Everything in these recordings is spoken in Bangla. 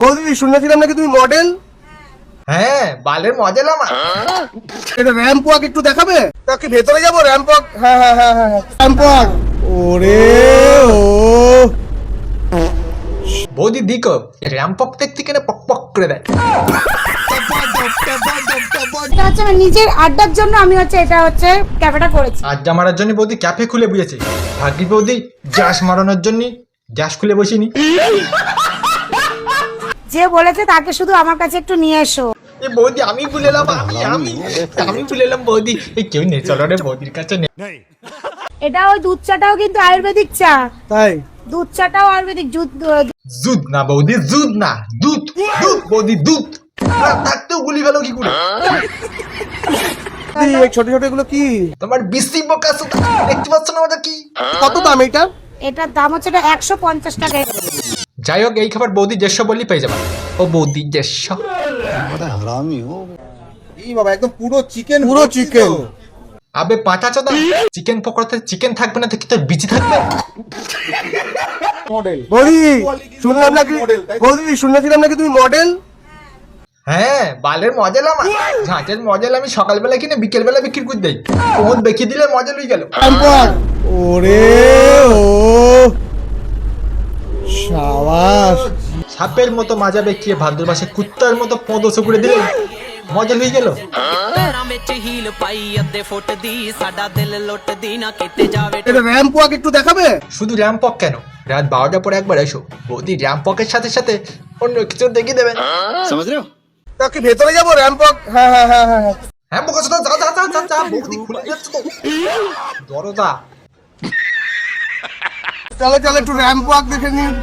বৌদি শুনেছিলাম নাকি তুমি মডেল? হ্যাঁ, বালের মজা আমার। এটা র্যাম্প ওয়াক একটু দেখাবে? তা কি ভেতরে যাবো র্যাম্প ওয়াক? হ্যাঁ হ্যাঁ হ্যাঁ হ্যাঁ র্যাম্প ওয়াক। ওরে ও বৌদি দিকো র্যাম্পক দেখতে কেন পক পক করে দেয়। এটা হচ্ছে আমার নিজের আড্ডার জন্য আমি এটা ক্যাফেটা করেছি। আড্ডা মারার জন্য বৌদি ক্যাফে খুলে বুঝেছে। ভাগ্যি বৌদি গ্যাস মারানোর জন্য গ্যাস খুলে বসিনি। যে বলেছে তাকে শুধু আমার কাছে একটু নিয়ে এসো। এ বৌদি আমি ভুলেলাম, আমি ভুলেলাম বৌদি। এই কেউ নে চলো রে বৌদির কাছে নে। এটা ওই দুধ চাটাও কিন্তু আয়ুর্বেদিক চা। তাই? দুধ চাটাও আয়ুর্বেদিক দুধ না বৌদি, দুধ না, দুধ দুধ বৌদি, দুধ থাকতেও গুলি ফেলো কি করে? এই ছোট ছোট এগুলো কি? তোমার বিসি বোকা সুতা দেখতে পাচ্ছ না ওটা কি? কত দাম এটা? এটার দাম হচ্ছে 150 টাকা। যাই হোক, এই খাবার বৌদি 150 বললেই পেয়ে যাবে। ও বৌদি 150। এই বাবা একদম পুরো চিকেন, পুরো চিকেন। আবে পাটা চোদা, চিকেন পকোড়াতে চিকেন থাকবে না তো কি তোর বিচি থাকবে? বৌদি শুনলাম নাকি, বৌদি শুনেছিলাম নাকি তুমি মডেল? হ্যাঁ, বালের মজেল আমার। ঝাঁটের মজেল আমি সকালবেলা কিনে বিকেলবেলা বিক্রি করে দেই। কোন বেঁকে দিলে মজেল হয়ে গেল। ওরে ও শাবাশ। সাপের মতো মাজা বেঁকিয়ে ভাদ্র মাসে কুত্তার মতো পদসে করে দিলে মজেল হয়ে গেল। এটা র্যাম্প ওয়াক একটু দেখাবে? শুধু র্যাম্পক কেন, রাত 12টার পরে একবার এসো, বৌদি র্যাম্পকের সাথে সাথে অন্য কিছু দেখিয়ে দেবেন। তা কি ভেতরে যাবো র্যাম্প ওয়াক? হ্যাঁ হ্যাঁ হ্যাঁ হ্যাঁ হ্যাঁ বোকা চোদা, যা যা যা যা যা, বৌদি খুলে যাচ্ছে তো দরজা। চলো চলো একটু র্যাম্প ওয়াক দেখে নিন।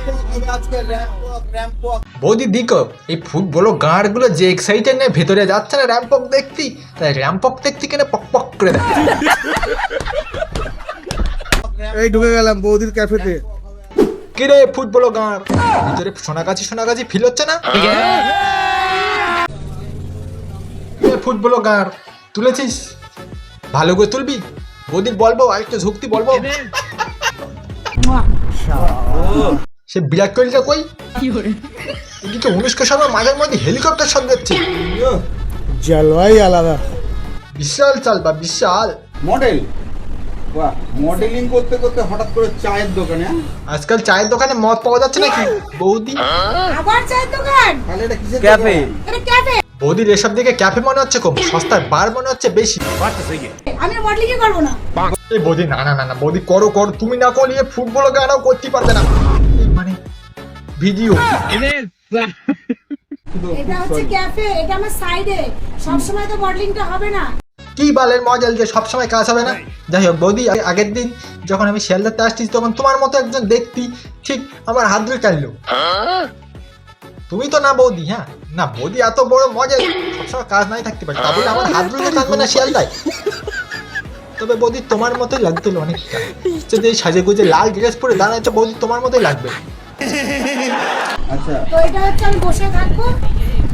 বৌদি দিকো এই ফুটবল গাঁড় গুলো যে এক্সাইটেড নেই ভেতরে যাচ্ছে না র্যাম্পক দেখতি, তাই র্যাম্পক দেখতি কেন পক পক করে দেয়। এই ঢুকে গেলাম বৌদির ক্যাফেতে। কিরে ফুটবল গাঁড়, ভিতরে সোনাগাছি ফিল হচ্ছে না? ফুটবল গাঁড় তুলেছিস, ভালো করে তুলবি। বৌদির বলবো আর একটু ঝুঁকতি বলবো। সে বিরাট কোহলিটা কই? এদিকে অনুষ্কা শর্মা মাঝের মধ্যে হেলিকপ্টার শট দিচ্ছে। জলওয়াই আলাদা। বিশাল চাল বা বিশাল মডেল। বাহ, মডেলিং করতে করতে হঠাৎ করে চায়ের দোকানে। আজকাল চায়ের দোকানে মদ পাওয়া যাচ্ছে নাকি বৌদি? আবার চায়ের দোকান? তাহলে এটা কিসের ক্যাফে। এটা ক্যাফে। বৌদির এসব দিকে ক্যাফে মনে হচ্ছে কম, সস্তার বার মনে হচ্ছে বেশি। আমি মডেলিং করব না। এই বৌদি না না না না বৌদি করো করো, তুমি না করলে ফুটবল গানাও করতে পারবে না। এই মানে ভিডিও এটা হচ্ছে ক্যাফে, এটা আমার সাইডে। সব সময় তো মডেলিংটা হবে না। কি বালের মজাল যে সবসময় কাজ হবে না। যাই হোক বৌদি, আগের দিন যখন আমি শিয়ালদাতে আসছি তখন তোমার মতো একজন দেখতি ঠিক আমার হাত ধরে টানলো। তুমি তো না বৌদি, হ্যাঁ না বৌদি এত বড় মজা সবসময় কাজ নাই থাকতে পারে, তা বলে আমার হাত ধরে টানবে না শিয়ালদায়। তবে বৌদি তোমার মতোই লাগতো অনেকটা, যদি সাজে গুজে লাল ড্রেস পরে দাঁড়ায় বৌদি তোমার মতোই লাগবে। আচ্ছা, তো এটা হচ্ছে আমি বসে থাকবো,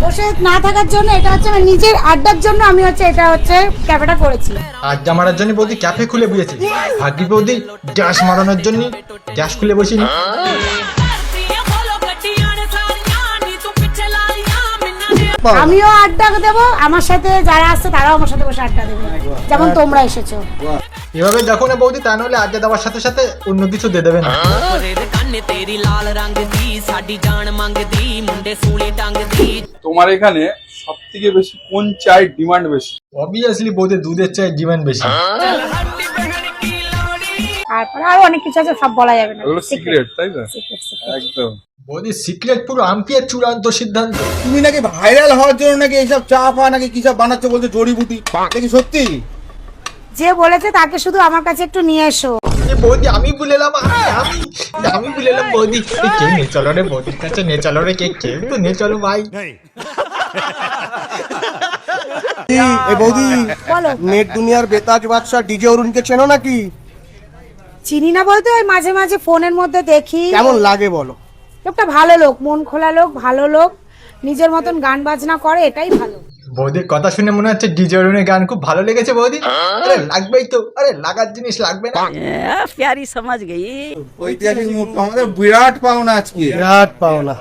বসে না থাকার জন্য এটা হচ্ছে আমার নিজের আড্ডার জন্য আমি ক্যাফেটা করেছি। আড্ডা মারার জন্য বৌদি ক্যাফে খুলে বুঝেছে। ভাগ্যি বৌদি গ্যাস মারানোর জন্য গ্যাস খুলে বসিনি। আমিও আড্ডা দেবো, আমার সাথে যারা আসছে তারাও আমার সাথে বসে আড্ডা দেবে, যেমন তোমরা এসেছো। এভাবে দেখো না বৌদি, তা নাহলে আড্ডা দেওয়ার সাথে সাথে অন্য কিছু দিয়ে দেবে না। তোমার এখানে সব থেকে বেশি কোন চায়ের ডিমান্ড বেশি? অবভিয়াসলি বৌদি দুধের চায়ের ডিমান্ড বেশি। তারপরে আরো অনেক কিছু আছে, সব বলা যাবে না। ওগুলো সিক্রেট, তাই তো? একদম। বৌদি সিক্রেট পুরো আম্পিয়ার চূড়ান্ত সিদ্ধান্ত। তুমি নাকি ভাইরাল হওয়ার জন্য নাকি এইসব চা ফা নাকি কি সব বানাচ্ছ বলছো, জড়িবুটি নাকি সত্যি? যে বলেছে তাকে শুধু আমার কাছে একটু নিয়ে এসো। এ বৌদি আমি ভুলেলাম, আমি ভুলেলাম বৌদি। এই কে নে চলো রে বৌদির কাছে, নে চলো রে, কে তো নে চলো ভাই। এই বৌদি বলো। নেট দুনিয়ার বেতাজ বাদশা ডিজে অরুণকে চেনো নাকি? চিনি না বলতে ওই মাঝে মাঝে ফোনের মধ্যে দেখি। কেমন লাগে বলো? লোকটা ভালো লোক, মন খোলা লোক, ভালো লোক, নিজের মতন গান বাজনা করে, এটাই ভালো। বৌদির কথা শুনে মনে হচ্ছে ডিজে অরুণের গান খুব ভালো লেগেছে বৌদি। আরে লাগবেই তো, আরে লাগার জিনিস লাগবে না? प्यारी समझ गई। ঐতিহাসিক মুহূর্ত আমাদের বিরাট পাওনা আজকে, বিরাট পাওনা।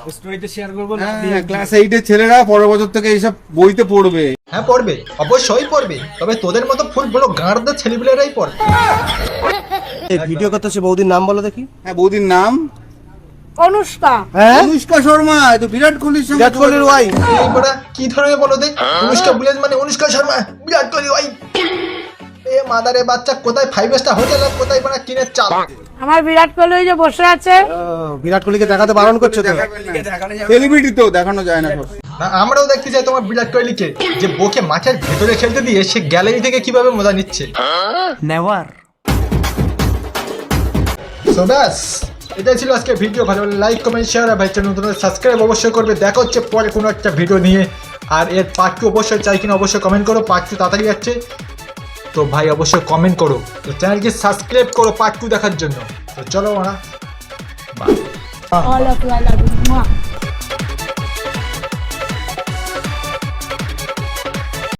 হ্যাঁ, ক্লাস 8 ছেলেরা পরের বছর থেকে এইসব বইতে পড়বে। হ্যাঁ পড়বে, অবশ্যই পড়বে, তবে তোদের মতো ফুল বলো গাঁড়দের ছেলেপিলেরাই পড়বে। এই ভিডিও করতে হচ্ছে, বৌদির নাম বলো দেখি। হ্যাঁ, বৌদির নাম অনুষ্কা। হ্যাঁ, অনুষ্কা শর্মা, এ তো বিরাট কোহলির সঙ্গে বিরাট কোহলির ওয়াইফ। এই বড়া কি ধরনের বলো দে, অনুষ্কা বুলেজ মানে অনুষ্কা শর্মা, বিরাট কোহলি ওই এ মাদারে বাচ্চা, কোথায় 5 স্টার হোটেল আর কোথায় বড়া কিনে চাল। আমার বিরাট কোহলি ওই যে বসে আছে। বিরাট কোহলিকে দেখাতে বারণ করছো তো? সেলিব্রিটি তো দেখানো যায় না সব। আমরাও দেখতে চাই তোমার বিরাট কোহলিকে, যে বকে মাঠের ভেতরে খেলতে দিয়ে সে গ্যালারি থেকে কিভাবে মজা নিচ্ছে। नेवर। সো ব্যাস, এটাই ছিল আজকে ভিডিও। ভালো লাগলে লাইক কমেন্ট শেয়ার আর ভাই চ্যানেল নতুন সাবস্ক্রাইব অবশ্যই করবে। দেখা হচ্ছে পরে কোনো একটা ভিডিও নিয়ে। আর এর পার্ট 2 অবশ্যই চাই কিনা অবশ্যই কমেন্ট করো, পার্ট 2 তাড়াতাড়ি যাচ্ছে তো ভাই অবশ্যই কমেন্ট করো, তো চ্যানেলকে সাবস্ক্রাইব করো পার্ট 2 দেখার জন্য। তো চলো ওরা All of you, I love you.